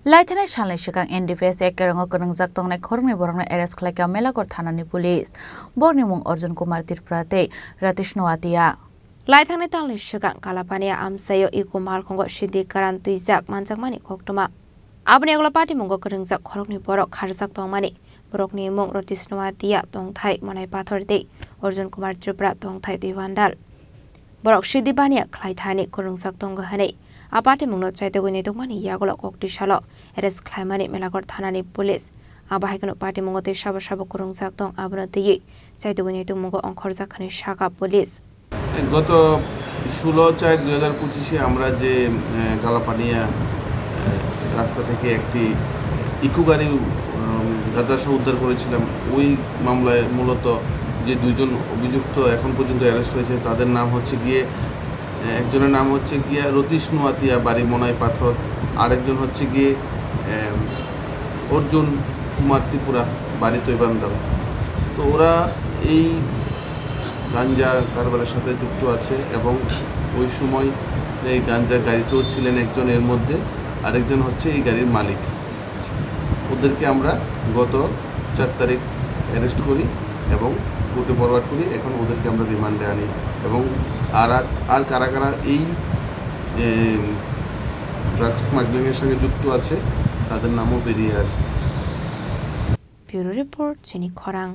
Laithanai Shanlai Shikang NDPS Ekerango Kanangjak Tongnai Khorngni Borongno arrest khlaikya Melakor Thanani Police Borni mung Arjun Kumar Tirprate Ratish Noatia Laithanai Tanglai Shikang Kalapania Amsayo Ikumal Kongo Shidi Karan Tuizak Manjakmani Koktuma Abni Agolapati Mungo Kanangjak Khorngni Borok Kharjak Tongmani Borokni mung Ratish Noatia Tongthai Monai Pathorde Arjun Kumar Tirpra Tongthai Diwandal Borok Shidi Bania Klaithani Kanangjak Tonggahani Apati mungno chaite gune dongmani yagolo kokti shalo arrest khlaimani Melakor Thanani Police abahaikano party mungote shabo kurungjak tong abno tei chaite gune mungo অংখরজা খানে শাখা police গত 16/4/2025 আমরা যে কালাপানিয়া রাস্তা থেকে একটি eco গাড়ি গাঁজাসহ উদ্ধার করেছিলাম ওই মামলায় মূলত যে দুইজন অভিযুক্ত এখন পর্যন্ত অ্যারেস্ট হয়েছে তাদের নাম হচ্ছে গিয়ে একজনের নাম হচ্ছে গিয়া রতিশ নোয়াতিয়া বাড়ি মনাই পাথর আরেকজন হচ্ছে গিয়ে অর্জুন কুমার ত্রিপুরা বাড়ি তৈবান্দাল তো ওরা এই গাঞ্জা কারবারের সাথে যুক্ত আছে এবং ওই সময় এই গাঞ্জা গাড়িতেও ছিলেন একজন এর মধ্যে আরেকজন হচ্ছে এই গাড়ির মালিক ওদেরকে আমরা গত 4 তারিখ অ্যারেস্ট করি এবং কোর্টে ফরওয়ার্ড করি এখন ওদেরকে আমরা রিমান্ডে আনি এবং আর কারা কারা এই ড্রাগস স্মাগলিংয়ের সঙ্গে যুক্ত আছে তাদের নামও বেরিয়ে আসে। ব্যুরো রিপোর্ট চিনি খরাং।